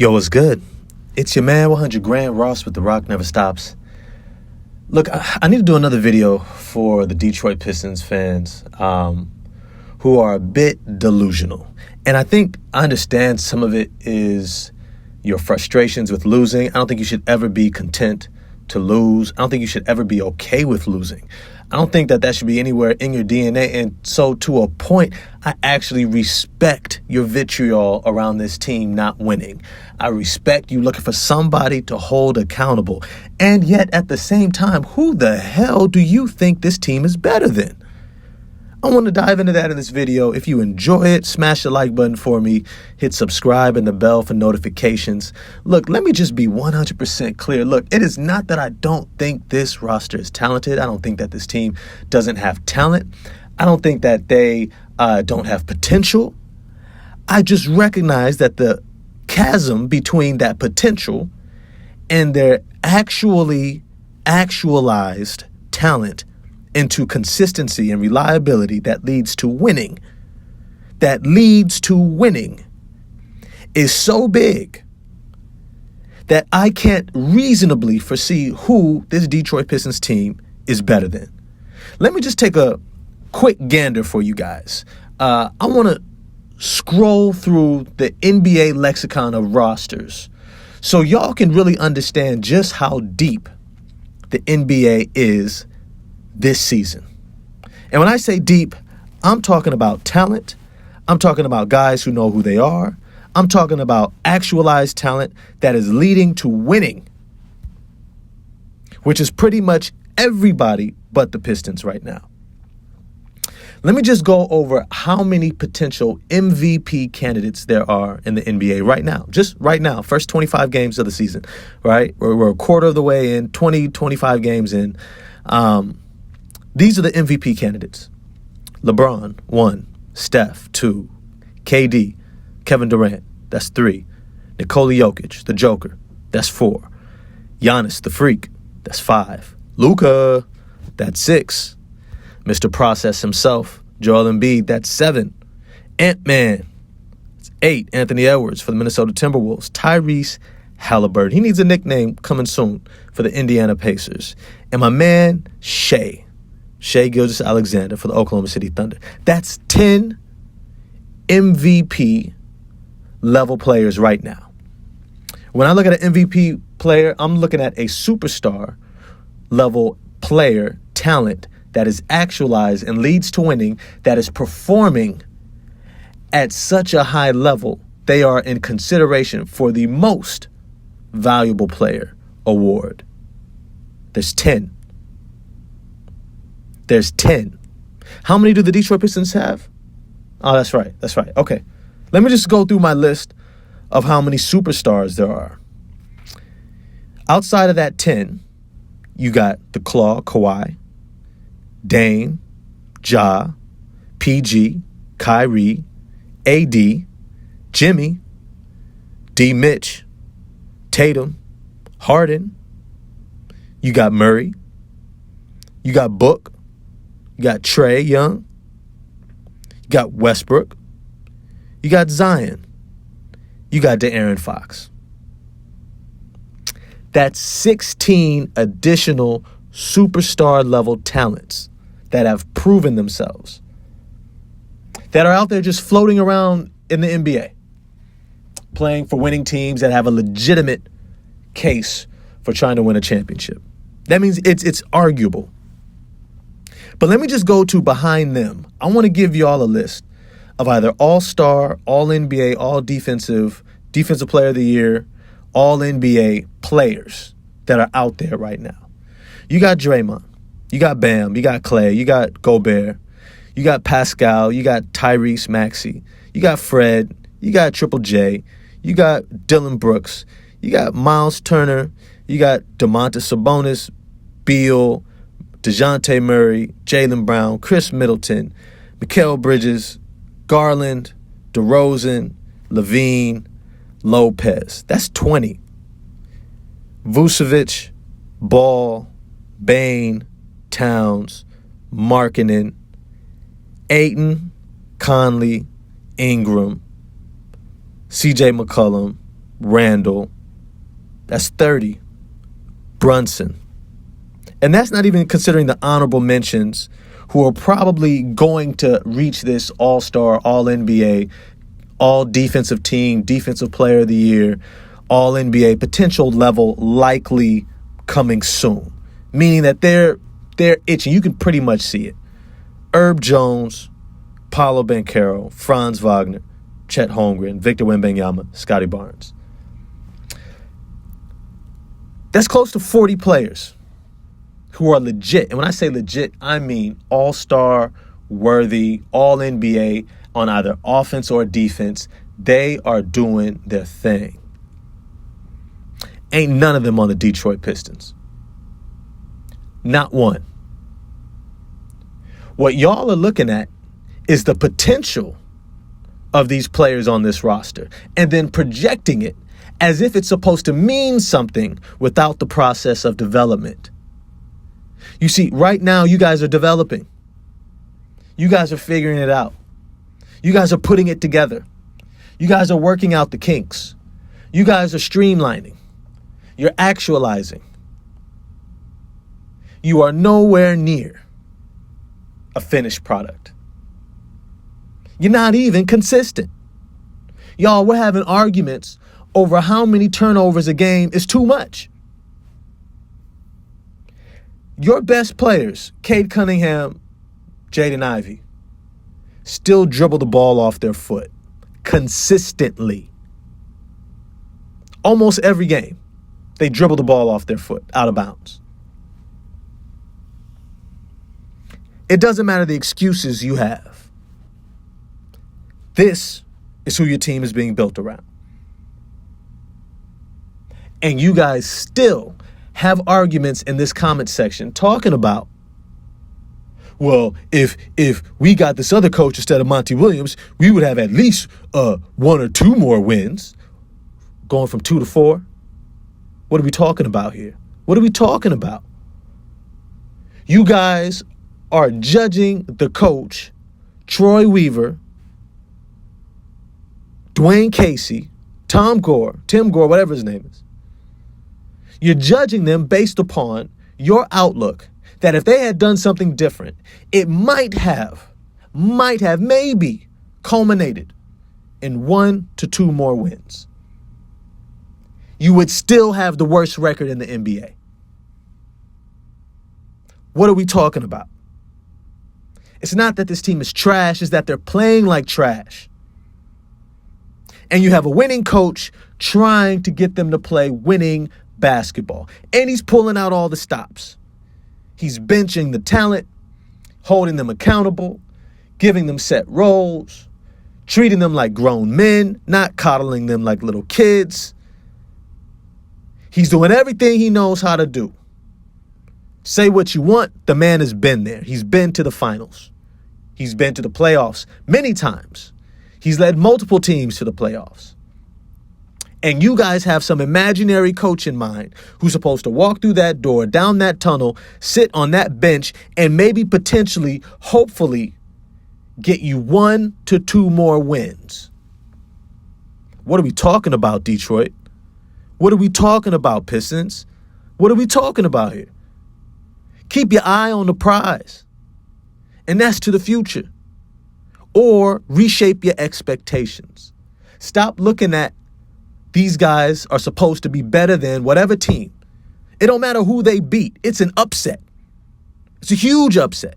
Yo, what's good? It's your man, 100 Grand Ross with The Rock Never Stops. Look, I need to do another video for the Detroit Pistons fans who are a bit delusional. And I think I understand some of it is your frustrations with losing. I don't think you should ever be content to lose. I don't think you should ever be okay with losing. I don't think that should be anywhere in your DNA. And so to a point, I actually respect your vitriol around this team not winning. I respect you looking for somebody to hold accountable. And yet at the same time, who the hell do you think this team is better than? I want to dive into that in this video. If you enjoy it, smash the like button for me. Hit subscribe and the bell for notifications. Look, let me just be 100% clear. Look, it is not that I don't think this roster is talented. I don't think that this team doesn't have talent. I don't think that they don't have potential. I just recognize that the chasm between that potential and their actualized talent into consistency and reliability that leads to winning, is so big that I can't reasonably foresee who this Detroit Pistons team is better than. Let me just take a quick gander for you guys. I want to scroll through the NBA lexicon of rosters so y'all can really understand just how deep the NBA is this season. And when I say deep, I'm talking about talent. I'm talking about guys who know who they are. I'm talking about actualized talent that is leading to winning, which is pretty much everybody but the Pistons right now. Let me just go over how many potential MVP candidates there are in the NBA right now. Just right now, first 25 games of the season, right? We're a quarter of the way in, 25 games in. These are the MVP candidates. LeBron, 1. Steph, 2. KD, Kevin Durant, that's 3. Nikola Jokic, the Joker, that's 4. Giannis, the Freak, that's 5. Luka, that's 6. Mr. Process himself, Joel Embiid, that's 7. Ant-Man, that's 8. Anthony Edwards for the Minnesota Timberwolves. Tyrese Halliburton, he needs a nickname coming soon for the Indiana Pacers. And my man, Shai Gilgeous-Alexander for the Oklahoma City Thunder. That's 10 MVP level players right now. When I look at an MVP player, I'm looking at a superstar level player talent that is actualized and leads to winning, that is performing at such a high level, they are in consideration for the most valuable player award. There's 10. There's 10. How many do the Detroit Pistons have? Oh, that's right. Okay. Let me just go through my list of how many superstars there are. Outside of that 10, you got the Claw, Kawhi, Dame, Ja, PG, Kyrie, AD, Jimmy, D. Mitch, Tatum, Harden. You got Murray. You got Book. You got Trae Young. You got Westbrook. You got Zion. You got De'Aaron Fox. That's 16 additional superstar level talents that have proven themselves, that are out there just floating around in the NBA, playing for winning teams that have a legitimate case for trying to win a championship. That means it's arguable. But let me just go to behind them. I want to give y'all a list of either All-Star, All-NBA, All-Defensive, Defensive Player of the Year, All-NBA players that are out there right now. You got Draymond. You got Bam. You got Clay. You got Gobert. You got Pascal. You got Tyrese Maxey. You got Fred. You got Triple J. You got Dillon Brooks. You got Miles Turner. You got Domantas Sabonis, Beal, DeJounte Murray, Jaylen Brown, Chris Middleton, Mikal Bridges, Garland, DeRozan, Levine, Lopez. That's 20. Vucevic, Ball, Bane, Towns, Markkanen, Ayton, Conley, Ingram, CJ McCollum, Randall. That's 30. Brunson. And that's not even considering the honorable mentions who are probably going to reach this All-Star, All-NBA, All-Defensive Team, Defensive Player of the Year, All-NBA potential level likely coming soon. Meaning that they're itching. You can pretty much see it. Herb Jones, Paolo Banchero, Franz Wagner, Chet Holmgren, Victor Wembanyama, Scotty Barnes. That's close to 40 players who are legit. And when I say legit, I mean all-star worthy, all-NBA on either offense or defense. They are doing their thing. Ain't none of them on the Detroit Pistons. Not one. What y'all are looking at is the potential of these players on this roster and then projecting it as if it's supposed to mean something without the process of development. You see, right now, you guys are developing. You guys are figuring it out. You guys are putting it together. You guys are working out the kinks. You guys are streamlining. You're actualizing. You are nowhere near a finished product. You're not even consistent. Y'all, we're having arguments over how many turnovers a game is too much. Your best players, Cade Cunningham, Jaden Ivey, still dribble the ball off their foot consistently. Almost every game, they dribble the ball off their foot, out of bounds. It doesn't matter the excuses you have. This is who your team is being built around. And you guys still have arguments in this comment section talking about, well, if we got this other coach instead of Monty Williams, we would have at least 1 or 2 more wins. Going from 2 to 4. What are we talking about here? What are we talking about? You guys are judging the coach, Troy Weaver, Dwayne Casey, Tim Gore, whatever his name is. You're judging them based upon your outlook that if they had done something different, it might have maybe culminated in 1 to 2 more wins. You would still have the worst record in the NBA. What are we talking about? It's not that this team is trash, it's that they're playing like trash. And you have a winning coach trying to get them to play winning basketball. And he's pulling out all the stops. He's benching the talent, holding them accountable, giving them set roles, treating them like grown men, not coddling them like little kids. He's doing everything he knows how to do. Say what you want, the man has been there. He's been to the finals. He's been to the playoffs many times. He's led multiple teams to the playoffs. And you guys have some imaginary coach in mind who's supposed to walk through that door, down that tunnel, sit on that bench, and maybe potentially, hopefully, get you 1 to 2 more wins. What are we talking about, Detroit? What are we talking about, Pistons? What are we talking about here? Keep your eye on the prize. And that's to the future. Or reshape your expectations. Stop looking at these guys are supposed to be better than whatever team. It don't matter who they beat. It's an upset. It's a huge upset.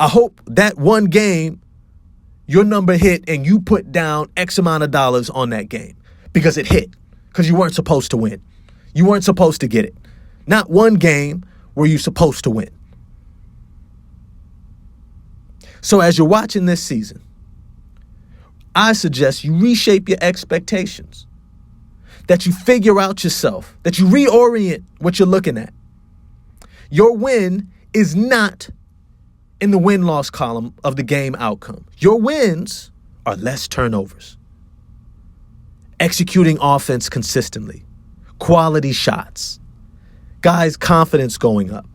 I hope that one game, your number hit and you put down X amount of dollars on that game because it hit, because you weren't supposed to win. You weren't supposed to get it. Not one game were you supposed to win. So as you're watching this season, I suggest you reshape your expectations, that you figure out yourself, that you reorient what you're looking at. Your win is not in the win-loss column of the game outcome. Your wins are less turnovers, executing offense consistently, quality shots, guys' confidence going up,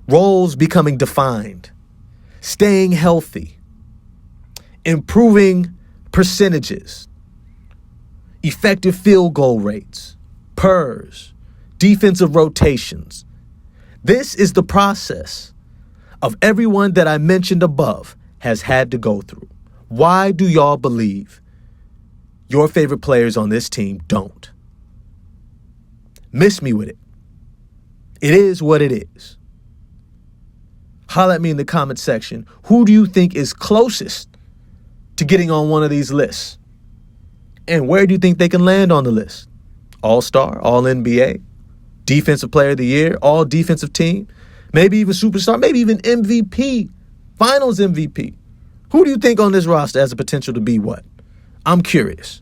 roles becoming defined, staying healthy, improving percentages. effective field goal rates, PERs, defensive rotations. This is the process of everyone that I mentioned above has had to go through. Why do y'all believe your favorite players on this team don't? Miss me with it. It is what it is. Holler at me in the comment section. Who do you think is closest to getting on one of these lists? And where do you think they can land on the list? All-Star, All-NBA, Defensive Player of the Year, All-Defensive Team, maybe even Superstar, maybe even MVP, Finals MVP. Who do you think on this roster has the potential to be what? I'm curious.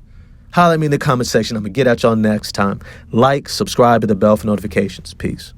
Holler at me in the comment section. I'm going to get at y'all next time. Like, subscribe, hit the bell for notifications. Peace.